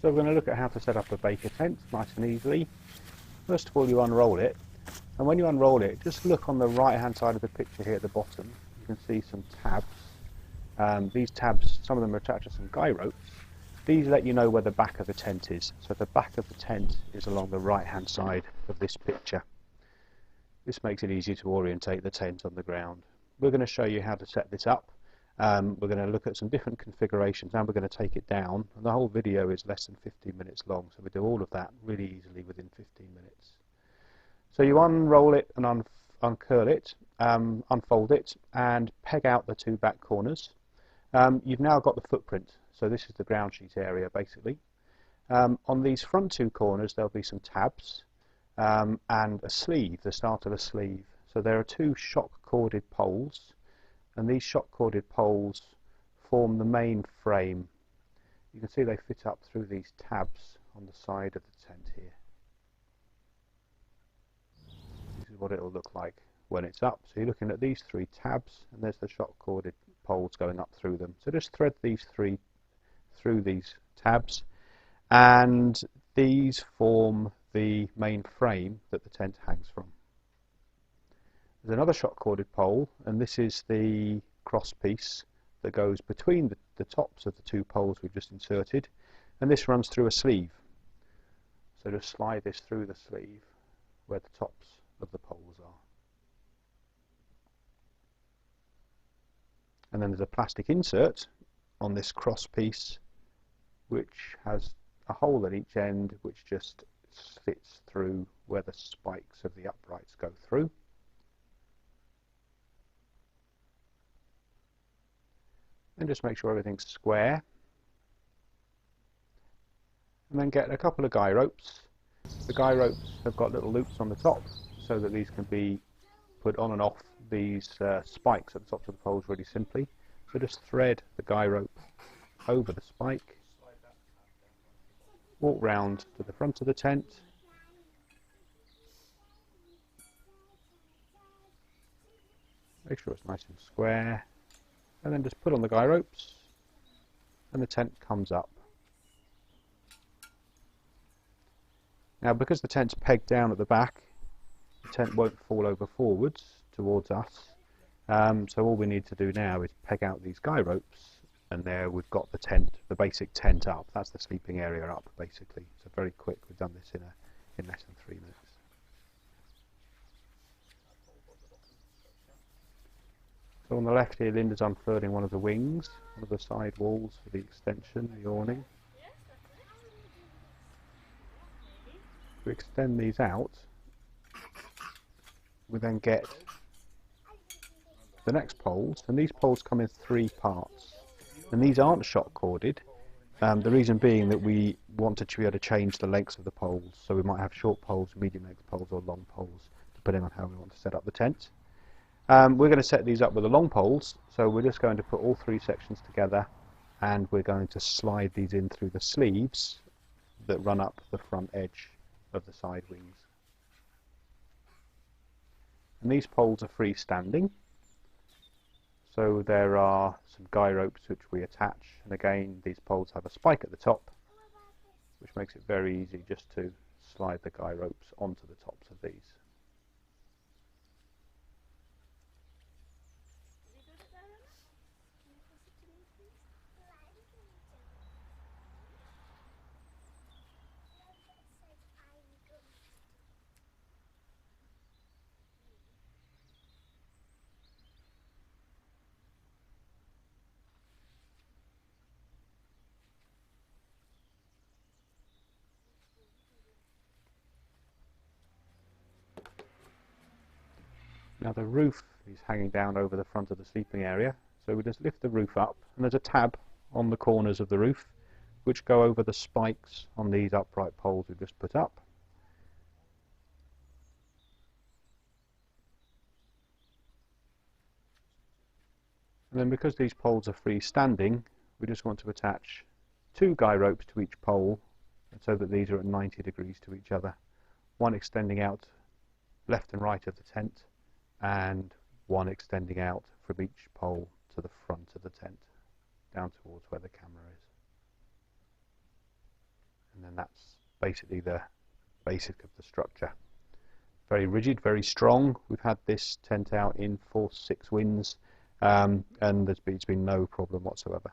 So we're going to look at how to set up a Baker tent nice and easily. First of all, you unroll it, and when you unroll it, just look on the right hand side of the picture here at the bottom. You can see some tabs. These tabs, some of them are attached to some guy ropes. These let you know where the back of the tent is. So the back of the tent is along the right hand side of this picture. This makes it easy to orientate the tent on the ground. We're going to show you how to set this up. We're going to look at some different configurations and we're going to take it down. And the whole video is less than 15 minutes long, so we do all of that really easily within 15 minutes. So you unroll it and uncurl it, unfold it, and peg out the two back corners. You've now got the footprint, so this is the ground sheet area basically. On these front two corners there'll be some tabs and a sleeve, the start of a sleeve. So there are two shock corded poles, and these shock corded poles form the main frame. You can see they fit up through these tabs on the side of the tent here. This is what it will look like when it's up. So you're looking at these three tabs, and there's the shock corded poles going up through them. So just thread these three through these tabs, and these form the main frame that the tent hangs from. There's another shock corded pole, and this is the cross piece that goes between the tops of the two poles we've just inserted, and this runs through a sleeve. So just slide this through the sleeve where the tops of the poles are. And then there's a plastic insert on this cross piece which has a hole at each end which just fits through where the spikes of the uprights go through. And just make sure everything's square, and then get a couple of guy ropes. The guy ropes have got little loops on the top so that these can be put on and off these spikes at the tops of the poles really simply. So just thread the guy rope over the spike, walk round to the front of the tent, make sure it's nice and square, and then just put on the guy ropes and the tent comes up. Now because the tent's pegged down at the back, the tent won't fall over forwards towards us, so all we need to do now is peg out these guy ropes, and there we've got the tent, the basic tent up. That's the sleeping area up basically. So very quick, we've done this in less than 3 minutes. So on the left here, Linda's unfurling one of the wings, one of the side walls for the extension, the awning. To extend these out, we then get the next poles, and these poles come in 3 parts. And these aren't shock corded, the reason being that we wanted to be able to change the lengths of the poles, so we might have short poles, medium length poles or long poles, depending on how we want to set up the tent. We're going to set these up with the long poles, so we're just going to put all 3 sections together, and we're going to slide these in through the sleeves that run up the front edge of the side wings. And these poles are freestanding, so there are some guy ropes which we attach, and again these poles have a spike at the top, which makes it very easy just to slide the guy ropes onto the tops of these. Now the roof is hanging down over the front of the sleeping area, so we just lift the roof up, and there's a tab on the corners of the roof which go over the spikes on these upright poles we've just put up. And then because these poles are freestanding, we just want to attach 2 guy ropes to each pole, so that these are at 90 degrees to each other, one extending out left and right of the tent, and one extending out from each pole to the front of the tent, down towards where the camera is. and then that's basically the basic of the structure. Very rigid, very strong. We've had this tent out in force 6 winds, and it's been no problem whatsoever.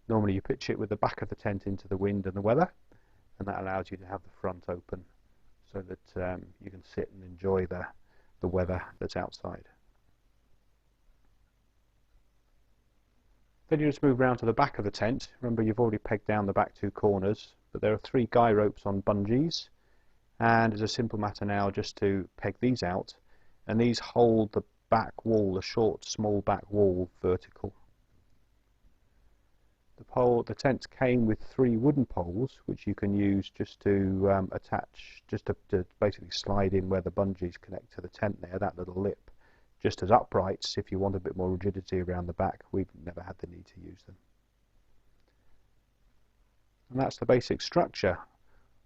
Normally you pitch it with the back of the tent into the wind and the weather, and that allows you to have the front open so that you can sit and enjoy the weather that's outside. Then you just move around to the back of the tent. Remember, you've already pegged down the back 2 corners, but there are 3 guy ropes on bungees, and it's a simple matter now just to peg these out, and these hold the back wall, the short, small back wall, vertical. The tent came with 3 wooden poles, which you can use just to attach, just to basically slide in where the bungees connect to the tent there, that little lip, just as uprights if you want a bit more rigidity around the back. We've never had the need to use them. And that's the basic structure.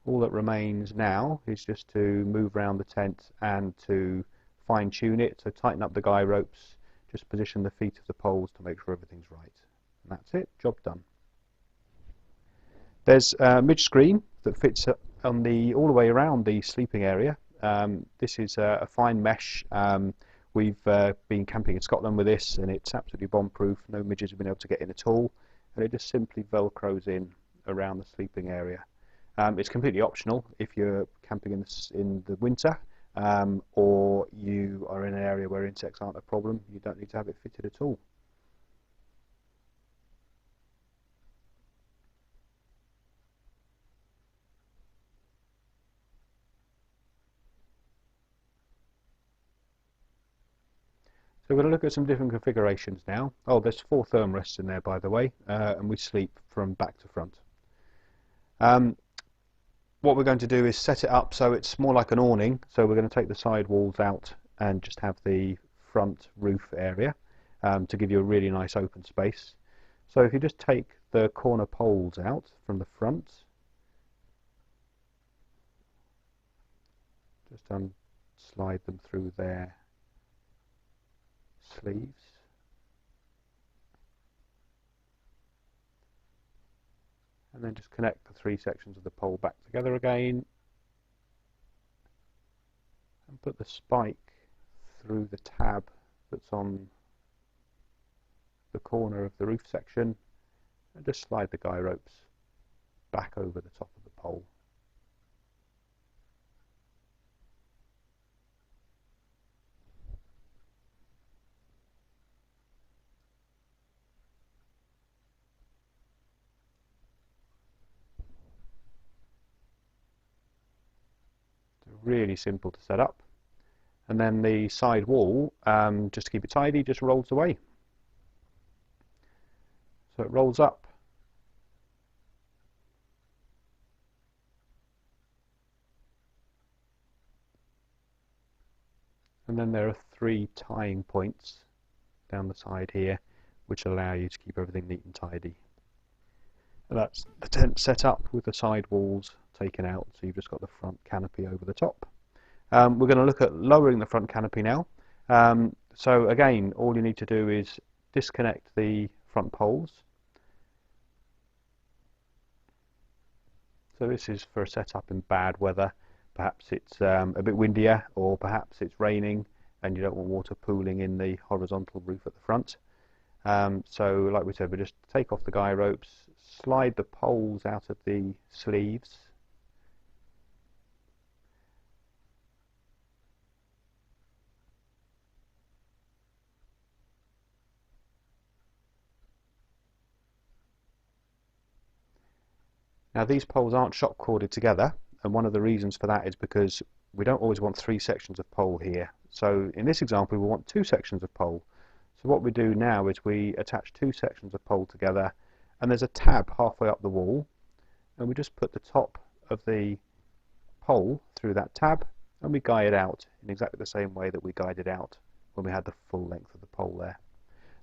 All that remains now is just to move around the tent and to fine-tune it, so tighten up the guy ropes, just position the feet of the poles to make sure everything's right. And that's it, job done. There's a midge screen that fits on all the way around the sleeping area. This is a fine mesh. We've been camping in Scotland with this, and it's absolutely bomb-proof. No midges have been able to get in at all, and it just simply velcros in around the sleeping area. It's completely optional if you're camping in the winter, or you are in an area where insects aren't a problem. You don't need to have it fitted at all. So we're going to look at some different configurations now. Oh, there's 4 thermrests in there, by the way, and we sleep from back to front. What we're going to do is set it up so it's more like an awning. So we're going to take the side walls out and just have the front roof area to give you a really nice open space. So if you just take the corner poles out from the front, just slide them through their sleeves. And then just connect the 3 sections of the pole back together again, and put the spike through the tab that's on the corner of the roof section, and just slide the guy ropes back over the top of the pole. Really simple to set up, and then the side wall, just to keep it tidy, just rolls away. So it rolls up, and then there are 3 tying points down the side here which allow you to keep everything neat and tidy. And that's the tent set up with the side walls taken out, so you've just got the front canopy over the top. We're going to look at lowering the front canopy now. So again, all you need to do is disconnect the front poles. So this is for a setup in bad weather. Perhaps it's a bit windier, or perhaps it's raining and you don't want water pooling in the horizontal roof at the front. So like we said, we just take off the guy ropes, slide the poles out of the sleeves, now these poles aren't shock corded together, and one of the reasons for that is because we don't always want 3 sections of pole here. So in this example we want 2 sections of pole. So what we do now is we attach 2 sections of pole together, and there's a tab halfway up the wall, and we just put the top of the pole through that tab, and we guide it out in exactly the same way that we guided out when we had the full length of the pole there.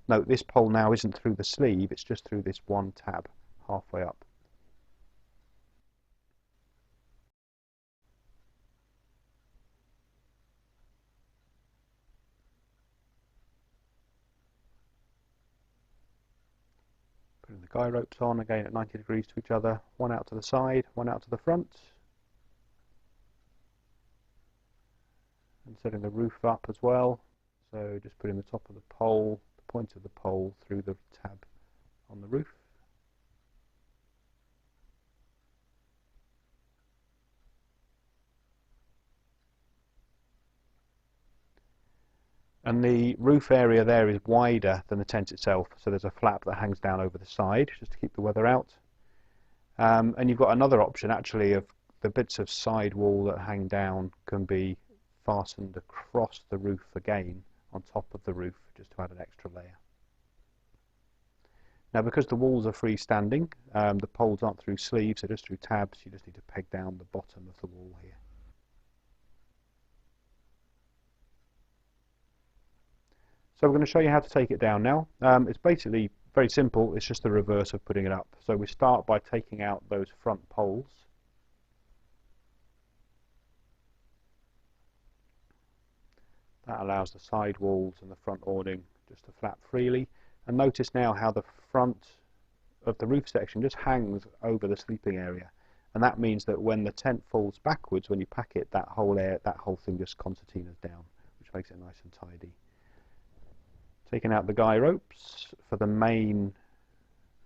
Note, this pole now isn't through the sleeve, it's just through this one tab halfway up. Putting the guy ropes on again at 90 degrees to each other, one out to the side, one out to the front, and setting the roof up as well. So just putting the top of the pole, the point of the pole through the tab on the roof. And the roof area there is wider than the tent itself, so there's a flap that hangs down over the side just to keep the weather out. And you've got another option actually of the bits of side wall that hang down can be fastened across the roof again on top of the roof just to add an extra layer. Now because the walls are freestanding, the poles aren't through sleeves, they're just through tabs. You just need to peg down the bottom of the wall here. So we're going to show you how to take it down now. It's basically very simple, it's just the reverse of putting it up. So we start by taking out those front poles. That allows the side walls and the front awning just to flap freely. And notice now how the front of the roof section just hangs over the sleeping area. And that means that when the tent falls backwards, when you pack it, that whole thing just concertinas down, which makes it nice and tidy. Taking out the guy ropes for the main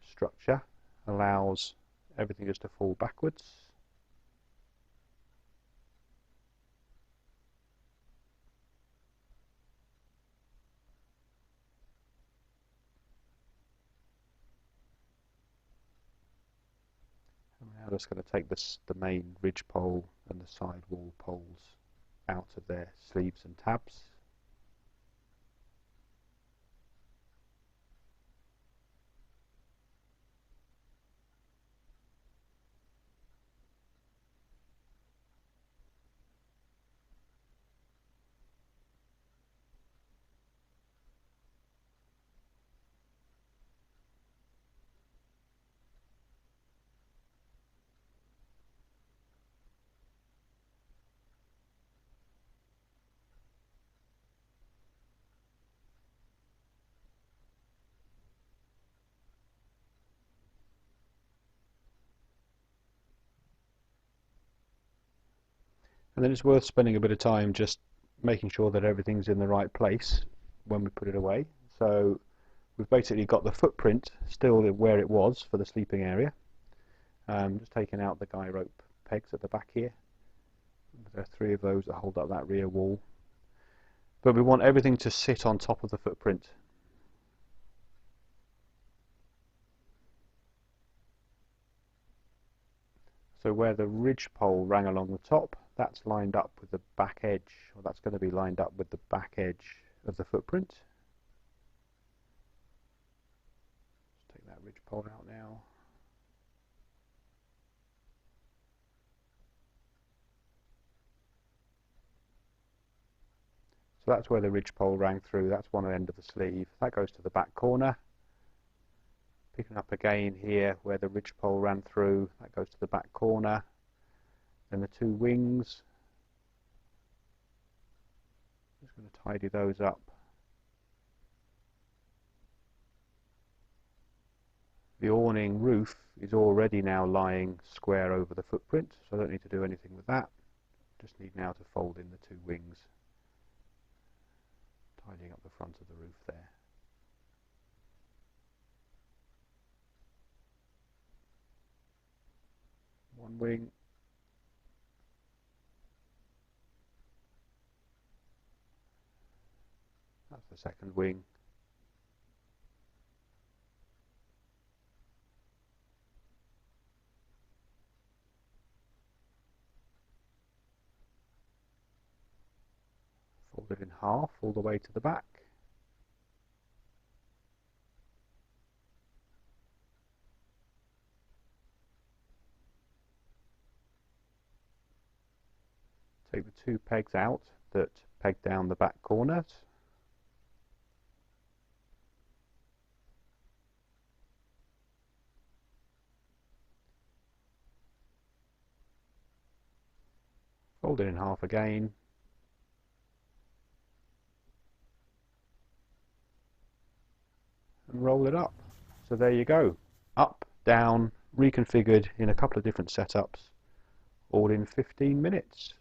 structure allows everything just to fall backwards. And we're now just going to take the main ridge pole and the side wall poles out of their sleeves and tabs. And then it's worth spending a bit of time just making sure that everything's in the right place when we put it away. So we've basically got the footprint still where it was for the sleeping area. Just taking out the guy rope pegs at the back here. There are 3 of those that hold up that rear wall. But we want everything to sit on top of the footprint. So where the ridge pole ran along the top, that's lined up with the back edge, or that's going to be lined up with the back edge of the footprint. Let's take that ridge pole out now. So that's where the ridge pole rang through, that's one end of the sleeve. That goes to the back corner. Picking up again here where the ridge pole ran through, that goes to the back corner. Then the 2 wings. Just going to tidy those up. The awning roof is already now lying square over the footprint, so I don't need to do anything with that. Just need now to fold in the 2 wings, tidying up the front of the roof there. One wing. That's the second wing. Fold it in half all the way to the back. Take the 2 pegs out that peg down the back corners. Fold it in half again. And roll it up. So there you go. up, down, reconfigured in a couple of different setups, all in 15 minutes.